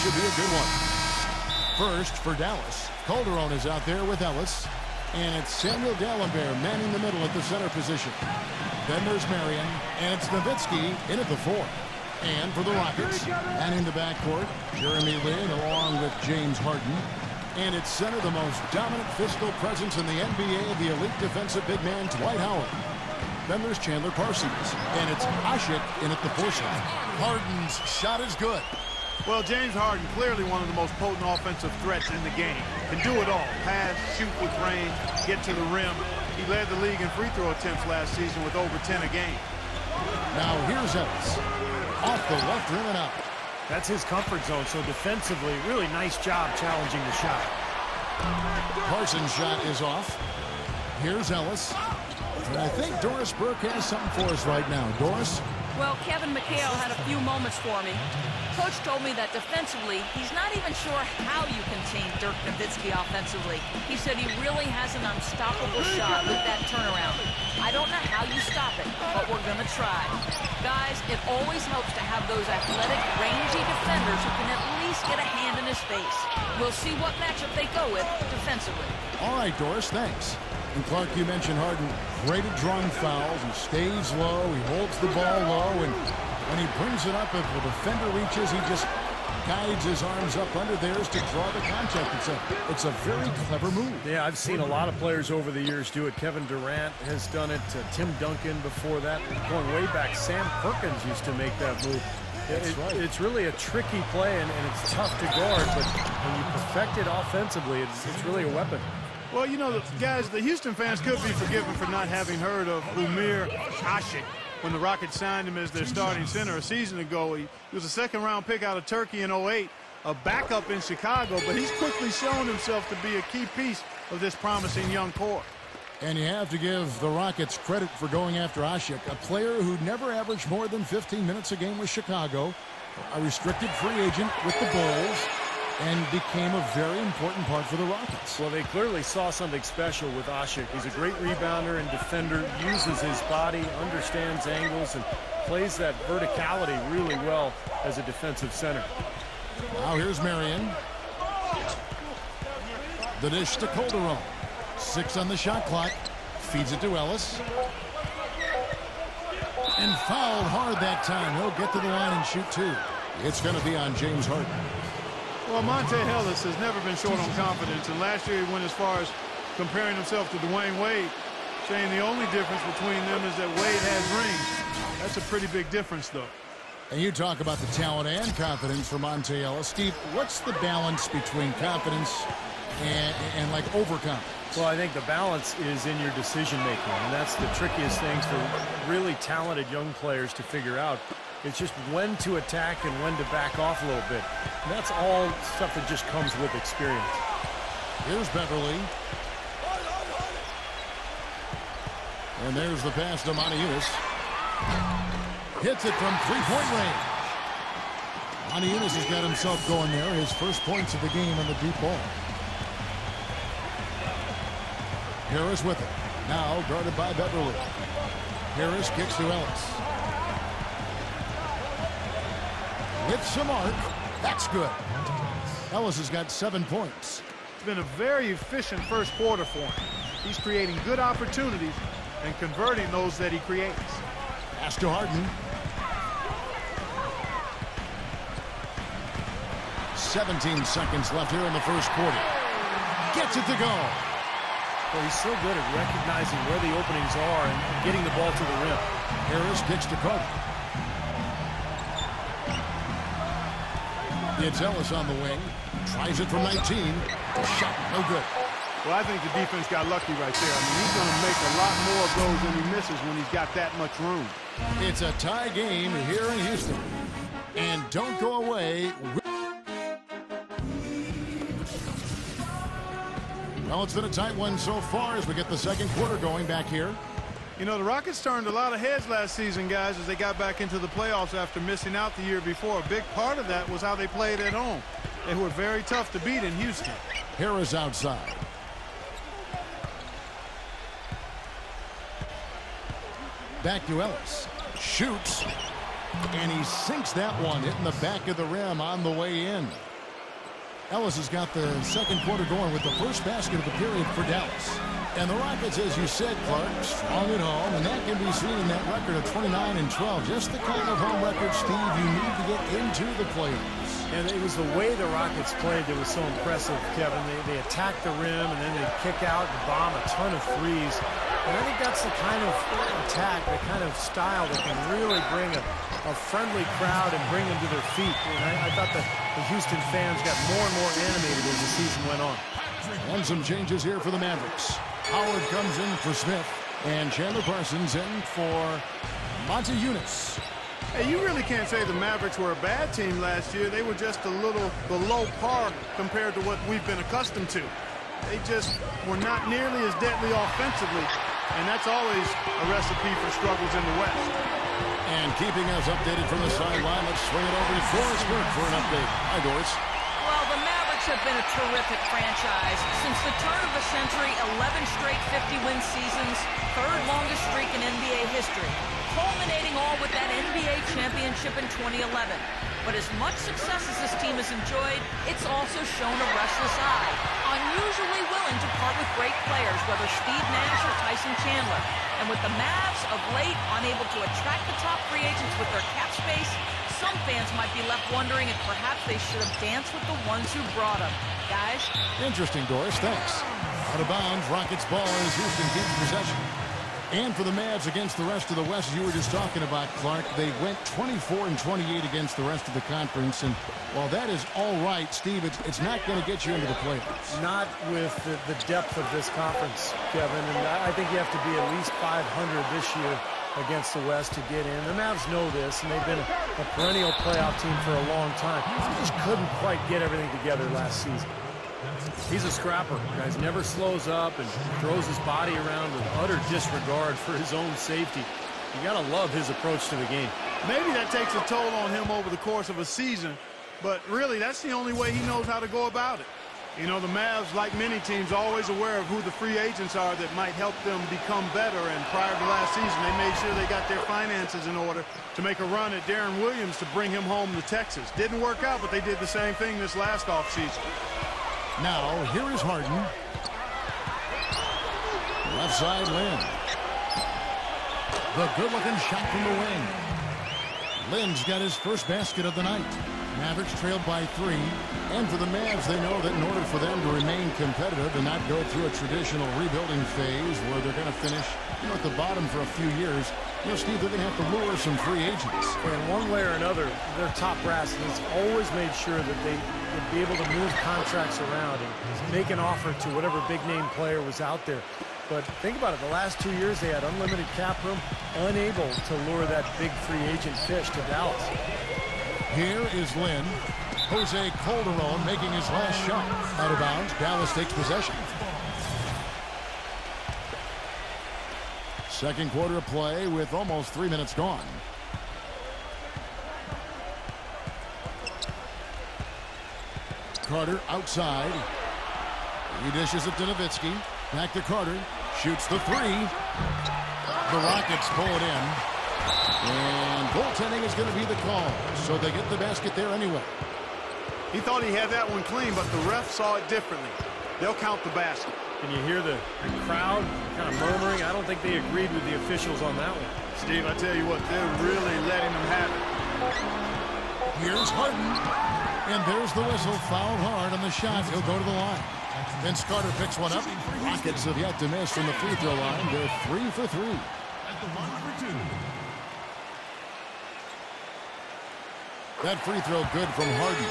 should be a good one. First for Dallas, Calderon is out there with Ellis. And it's Samuel Dalembert manning the middle at the center position. Then there's Marion, and it's Nowitzki in at the 4. And for the Rockets, manning the backcourt, Jeremy Lin along with James Harden. And it's center the most dominant physical presence in the NBA, the elite defensive big man, Dwight Howard. Then there's Chandler Parsons, and it's Ashik in at the 4 slot. Harden's shot is good. Well, James Harden, clearly one of the most potent offensive threats in the game. Can do it all. Pass, shoot with range, get to the rim. He led the league in free throw attempts last season with over 10 a game. Now here's Ellis. Off the left rim and out. That's his comfort zone, so defensively, really nice job challenging the shot. Parsons' shot is off. Here's Ellis. And I think Doris Burke has something for us right now. Doris? Well, Kevin McHale had a few moments for me. Coach told me that defensively, he's not even sure how you contain Dirk Nowitzki offensively. He said he really has an unstoppable shot with that turnaround. I don't know how you stop it, but we're going to try. Guys, it always helps to have those athletic, rangy defenders who can at least get a hand in his face. We'll see what matchup they go with defensively. All right, Doris, thanks. And Clark, you mentioned Harden, great at drawing fouls. He stays low, he holds the ball low, and when he brings it up, if the defender reaches, he just guides his arms up under theirs to draw the contact. It's a very clever move. Yeah, I've seen a lot of players over the years do it. Kevin Durant has done it. Tim Duncan before that. Going way back, Sam Perkins used to make that move. It's really a tricky play, and it's tough to guard, but when you perfect it offensively, it's really a weapon. Well, you know, guys, the Houston fans could be forgiven for not having heard of Umir Ashik when the Rockets signed him as their starting center a season ago. He was a second-round pick out of Turkey in '08, a backup in Chicago, but he's quickly shown himself to be a key piece of this promising young core. And you have to give the Rockets credit for going after Ashik, a player who never averaged more than 15 minutes a game with Chicago, a restricted free agent with the Bulls, and became a very important part for the Rockets. Well, they clearly saw something special with Ashik. He's a great rebounder and defender, uses his body, understands angles, and plays that verticality really well as a defensive center. Now here's Marion. The dish to Calderon. 6 on the shot clock. Feeds it to Ellis. And fouled hard that time. He'll get to the line and shoot 2. It's going to be on James Harden. Well, Monte Ellis has never been short on confidence, and last year he went as far as comparing himself to Dwayne Wade, saying the only difference between them is that Wade has rings. That's a pretty big difference, though. And you talk about the talent and confidence for Monte Ellis. Steve, what's the balance between confidence and like overconfidence? Well, I think the balance is in your decision-making, and that's the trickiest things for really talented young players to figure out. It's just when to attack and when to back off a little bit. And that's all stuff that just comes with experience. Here's Beverly. And there's the pass to Montejunas. Hits it from three-point range. Montejunas has got himself going there. His first points of the game on the deep ball. Harris with it. Now guarded by Beverly. Harris kicks to Ellis. Hits the mark. That's good. Ellis has got 7 points. It's been a very efficient first quarter for him. He's creating good opportunities and converting those that he creates. Pass to Harden. 17 seconds left here in the first quarter. Gets it to go. Well, he's so good at recognizing where the openings are and getting the ball to the rim. Harris kicks to Carter. It's Ellis on the wing. Tries it from 19. Shot no good. Well, I think the defense got lucky right there. I mean, he's going to make a lot more of those than he misses when he's got that much room. It's a tie game here in Houston. And don't go away. Well, it's been a tight one so far as we get the second quarter going back here. You know, the Rockets turned a lot of heads last season, guys, as they got back into the playoffs after missing out the year before. A big part of that was how they played at home. They were very tough to beat in Houston. Harris outside. Back to Ellis. Shoots. And he sinks that one, hitting the back of the rim on the way in. Ellis has got the second quarter going with the first basket of the period for Dallas. And the Rockets, as you said, Clark, strong at home, and that can be seen in that record of 29-12. Just the kind of home record, Steve, you need to get into the playoffs. And it was the way the Rockets played that was so impressive, Kevin. They attack the rim, and then they kick out and bomb a ton of threes. And I think that's the kind of attack, the kind of style that can really bring a friendly crowd and bring them to their feet. And I thought that the Houston fans got more and more animated as the season went on. And some changes here for the Mavericks. Howard comes in for Smith, and Chandler Parsons in for Monty Eunice. Hey, you really can't say the Mavericks were a bad team last year. They were just a little below par compared to what we've been accustomed to. They just were not nearly as deadly offensively, and that's always a recipe for struggles in the West. And keeping us updated from the sideline, let's swing it over to Doris Burke for an update. Hi, Doris. Well, the Mavericks have been a terrific franchise. Since the turn of the century, 11 straight 50-win seasons, third longest streak in NBA history, culminating all with that NBA championship in 2011. But as much success as this team has enjoyed, it's also shown a restless eye. Unusually willing to part with great players, whether Steve Nash or Tyson Chandler. And with the Mavs of late unable to attract the top free agents with their cap space, some fans might be left wondering if perhaps they should have danced with the ones who brought them. Guys? Interesting, Doris. Thanks. Out of bounds, Rockets ball as Houston keeps possession. And for the Mavs against the rest of the West, you were just talking about, Clark, they went 24-28 against the rest of the conference. And while that is all right, Steve, it's not going to get you into the playoffs. Not with the depth of this conference, Kevin. And I think you have to be at least 500 this year against the West to get in. The Mavs know this, and they've been a perennial playoff team for a long time. They just couldn't quite get everything together last season. He's a scrapper. Guys, never slows up and throws his body around with utter disregard for his own safety. You got to love his approach to the game. Maybe that takes a toll on him over the course of a season, but really that's the only way he knows how to go about it. You know, the Mavs, like many teams, are always aware of who the free agents are that might help them become better. And prior to last season, they made sure they got their finances in order to make a run at Darren Williams to bring him home to Texas. Didn't work out, but they did the same thing this last offseason. Now, here is Harden. Left side, Lynn. The good-looking shot from the wing. Lynn's got his first basket of the night. Mavericks trailed by 3. And for the Mavs, they know that in order for them to remain competitive and not go through a traditional rebuilding phase where they're going to finish at the bottom for a few years, Steve, they're going to have to lure some free agents. And one way or another, their top brass has always made sure that they would be able to move contracts around and make an offer to whatever big-name player was out there. But think about it, the last 2 years they had unlimited cap room, unable to lure that big free agent fish to Dallas. Here is Lynn. Jose Calderon making his last shot. Out of bounds, Dallas takes possession. Second quarter of play with almost 3 minutes gone. Carter outside. He dishes it to Nowitzki. Back to Carter. Shoots the 3. The Rockets pull it in. And goaltending is going to be the call. So they get the basket there anyway. He thought he had that one clean, but the ref saw it differently. They'll count the basket. Can you hear the crowd kind of murmuring? I don't think they agreed with the officials on that one. Steve, I tell you what, they're really letting them have it. Here's Harden. And there's the whistle. Fouled hard on the shot. He'll go to the line. Then Carter picks one up. Rockets have yet to miss from the free throw line. They're 3 for 3. At the line for 2. That free throw good from Harden.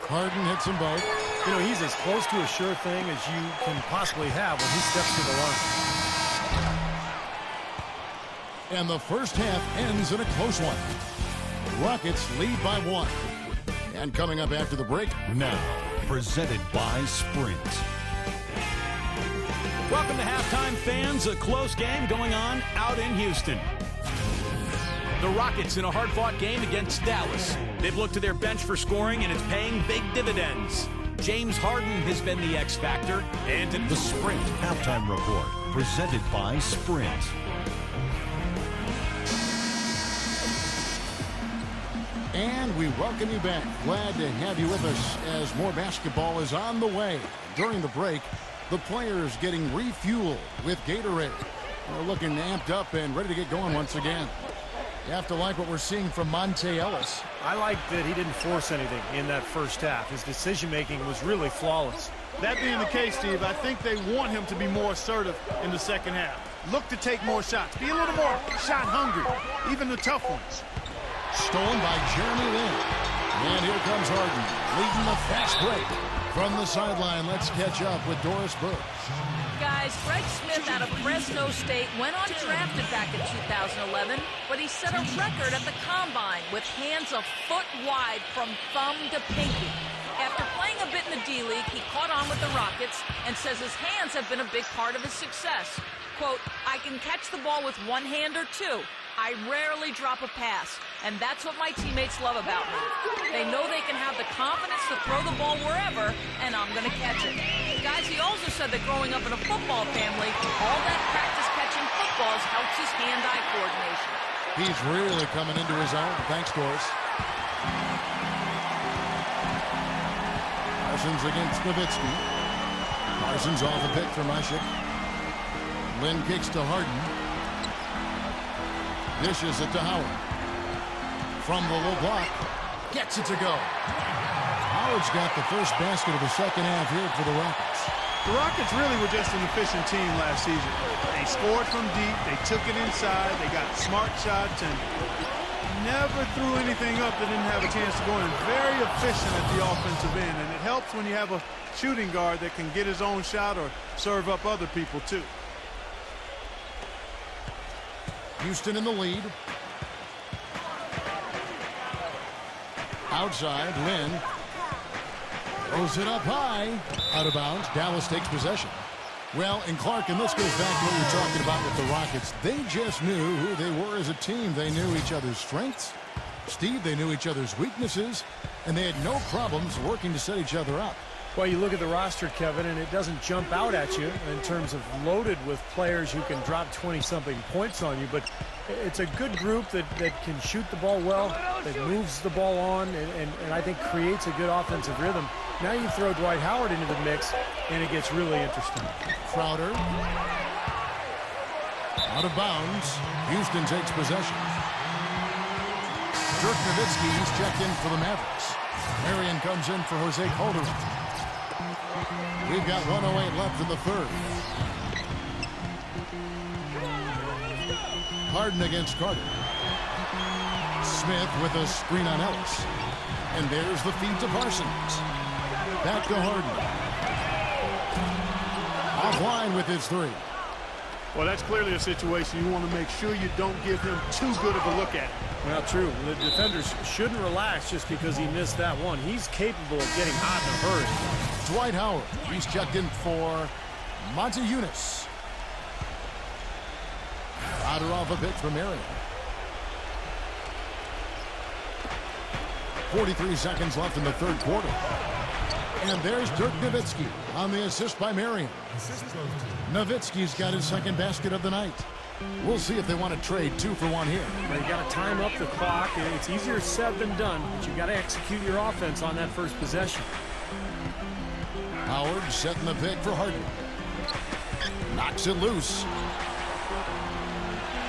Harden hits them both. You know, he's as close to a sure thing as you can possibly have when he steps to the line. And the first half ends in a close one. Rockets lead by 1. And coming up after the break. Now, presented by Sprint. Welcome to halftime, fans. A close game going on out in Houston. The Rockets in a hard-fought game against Dallas. They've looked to their bench for scoring, and it's paying big dividends. James Harden has been the X factor, and The Sprint Halftime Report, presented by Sprint. And we welcome you back. Glad to have you with us as more basketball is on the way. During the break, the players getting refueled with Gatorade. They're looking amped up and ready to get going once again. You have to like what we're seeing from Monte Ellis. I like that he didn't force anything in that first half. His decision-making was really flawless. That being the case, Steve, I think they want him to be more assertive in the second half. Look to take more shots. Be a little more shot hungry, even the tough ones. Stolen by Jeremy Lin. And here comes Harden, leading the fast break. From the sideline, let's catch up with Doris Burke. Guys, Greg Smith out of Fresno State went undrafted back in 2011, but he set a record at the Combine with hands a foot wide from thumb to pinky. After playing a bit in the D-League, he caught on with the Rockets and says his hands have been a big part of his success. Quote, I can catch the ball with one hand or two. I rarely drop a pass, and that's what my teammates love about me. They know they can have the confidence to throw the ball wherever, and I'm going to catch it. Guys, he also said that growing up in a football family, all that practice catching footballs helps his hand-eye coordination. He's really coming into his own. Thanks, Doris. Parsons against Nowitzki. Parsons off a pick from Ashik. Lynn kicks to Harden. Dishes it to Howard. From the low block. Gets it to go. Howard's got the first basket of the second half here for the Rockets. The Rockets really were just an efficient team last season. They scored from deep. They took it inside. They got smart shots and never threw anything up that didn't have a chance to go in. Very efficient at the offensive end. And it helps when you have a shooting guard that can get his own shot or serve up other people too. Houston in the lead. Outside, Lynn throws it up high. Out of bounds. Dallas takes possession. Well, and Clark, and this goes back to what we were talking about with the Rockets. They just knew who they were as a team. They knew each other's strengths. Steve, they knew each other's weaknesses, and they had no problems working to set each other up. Well, you look at the roster, Kevin, and it doesn't jump out at you in terms of loaded with players who can drop 20-something points on you, but it's a good group that can shoot the ball well, that moves the ball on, and I think creates a good offensive rhythm. Now you throw Dwight Howard into the mix, and it gets really interesting. Crowder. Out of bounds. Houston takes possession. Dirk Nowitzki, he's checked in for the Mavericks. Marion comes in for Jose Calderon. We've got 1:08 left in the third. Harden against Carter. Smith with a screen on Ellis. And there's the feed to Parsons. Back to Harden. Offline with his three. Well, that's clearly a situation you want to make sure you don't give him too good of a look at. Well, true. The defenders shouldn't relax just because he missed that one. He's capable of getting hot in a hurry. Dwight Howard. He's checked in for Monte Eunice. Crowder off a pitch from Marion. 43 seconds left in the third quarter. And there's Dirk Nowitzki on the assist by Marion. Nowitzki's got his second basket of the night. We'll see if they want to trade 2 for 1 here. You got to time up the clock. It's easier said than done, but you got to execute your offense on that first possession. Howard setting the pick for Harden. Knocks it loose.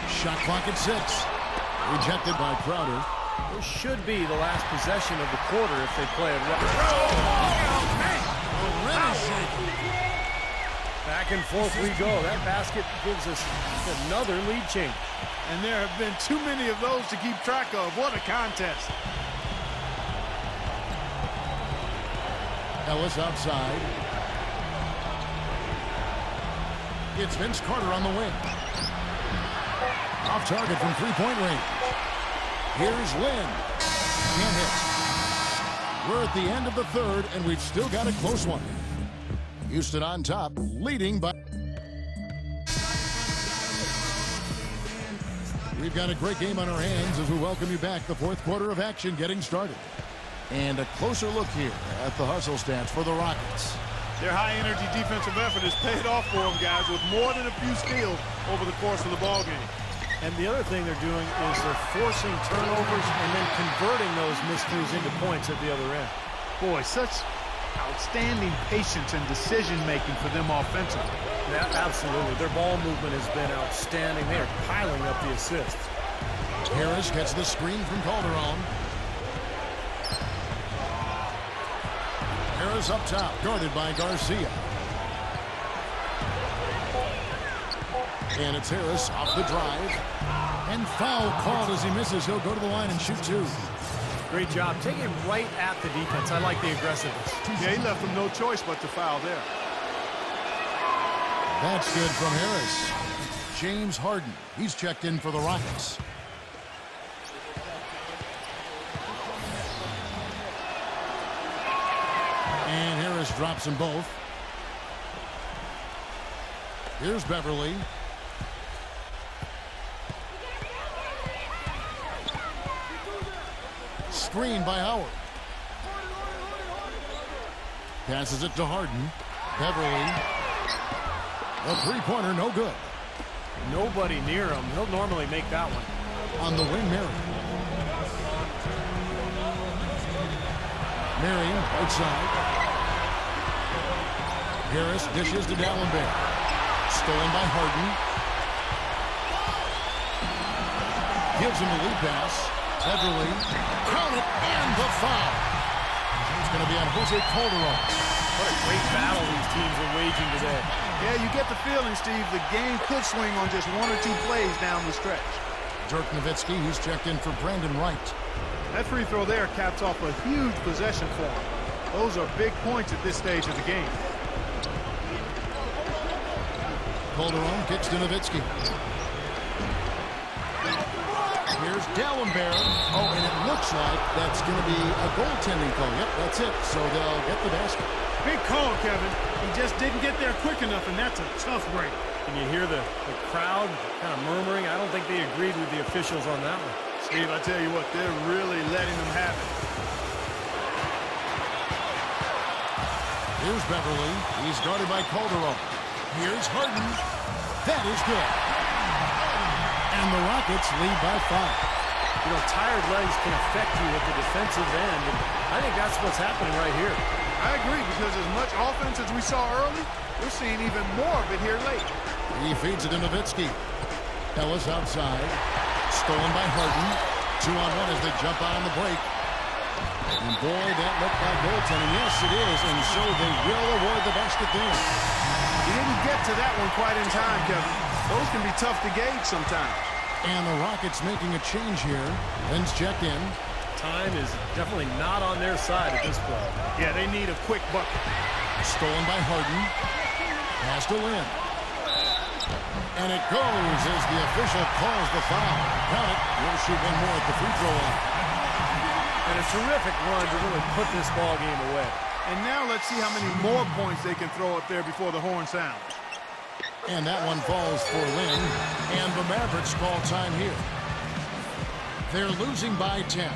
Shot clock at 6. Rejected by Crowder. This should be the last possession of the quarter if they play it right. Back and forth we go. That basket gives us another lead change. And there have been too many of those to keep track of. What a contest. Ellis outside. It's Vince Carter on the wing. Off target from three-point range. Here's Lynn. Can't hit. We're at the end of the third, and we've still got a close one. Houston on top, leading by... We've got a great game on our hands as we welcome you back. The fourth quarter of action getting started. And a closer look here at the hustle stats for the Rockets. Their high-energy defensive effort has paid off for them, guys, with more than a few steals over the course of the ball game. And the other thing they're doing is they're forcing turnovers and then converting those miscues into points at the other end. Boy, such outstanding patience and decision-making for them offensively. Yeah, absolutely. Their ball movement has been outstanding. They are piling up the assists. Harris gets the screen from Calderon. Harris up top, guarded by Garcia. And it's Harris off the drive. And foul called as he misses. He'll go to the line and shoot two. Great job. Taking it right at the defense. I like the aggressiveness. Yeah, he left them no choice but to foul there. That's good from Harris. James Harden. He's checked in for the Rockets. And Harris drops them both. Here's Beverly. Screen by Howard. Passes it to Harden. Beverly. A three-pointer, no good. Nobody near him. He'll normally make that one. On the wing, Marion. Marion, right side. Harris dishes to Dallenberg. Stolen by Harden. Gives him a lead pass. Beverly. Count it, and the foul. It's going to be on Jose Calderon. What a great battle these teams are waging today. Yeah, you get the feeling, Steve, the game could swing on just one or two plays down the stretch. Dirk Nowitzki, who's checked in for Brandon Wright. That free throw there caps off a huge possession for him. Those are big points at this stage of the game. Calderon kicks to Nowitzki. Here's Dallenberg. Oh, and it looks like that's going to be a goaltending call. Yep, that's it. So they'll get the basket. Big call, Kevin. He just didn't get there quick enough, and that's a tough break. Can you hear the crowd kind of murmuring? I don't think they agreed with the officials on that one. Steve, I tell you what, they're really letting them have it. Here's Beverly. He's guarded by Calderon. Here's Harden. That is good. And the Rockets lead by 5. You know, tired legs can affect you at the defensive end, and I think that's what's happening right here. I agree, because as much offense as we saw early, we're seeing even more of it here late. He feeds it to Nowitzki. Ellis outside. Stolen by Harden. 2-on-1 as they jump out on the break. And boy, that looked like goaltending. Yes, it is. And so they will award the basket there. He didn't get to that one quite in time, Kevin. Those can be tough to gauge sometimes. And the Rockets making a change here. Ben's checked in. Time is definitely not on their side at this point. Yeah, they need a quick bucket. Stolen by Harden. Pass to Lynn. And it goes as the official calls the foul. Count it. We'll shoot one more at the free throw line. And a terrific run to really put this ball game away. And now let's see how many more points they can throw up there before the horn sounds. And that one falls for Lynn. And the Mavericks call time here. They're losing by 10.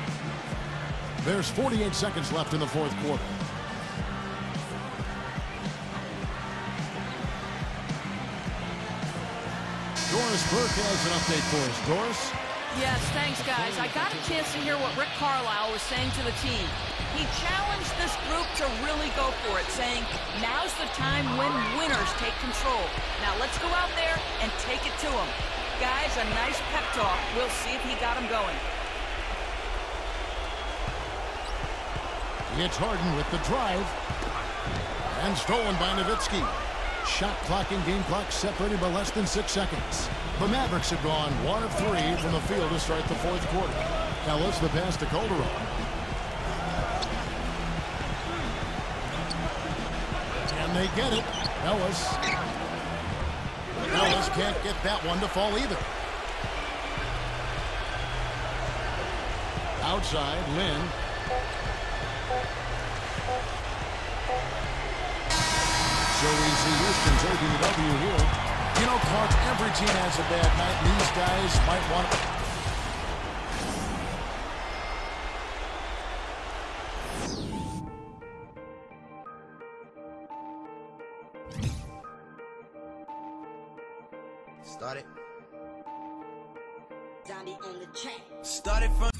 There's 48 seconds left in the fourth quarter. Doris Burke has an update for us. Doris? Yes, thanks, guys. I got a chance to hear what Rick Carlisle was saying to the team. He challenged this group to really go for it, saying, now's the time when winners take control. Now let's go out there and take it to them. Guys, a nice pep talk. We'll see if he got them going. It's Harden with the drive. And stolen by Nowitzki. Shot clock and game clock separated by less than 6 seconds. The Mavericks have gone 1 of 3 from the field to start the fourth quarter. Ellis the pass to Calderon. And they get it. Ellis can't get that one to fall either. Outside, Lynn. So we see Houston taking the W here. You know, Clark, every team has a bad night. These guys might want Started. Zombie on the track. Started from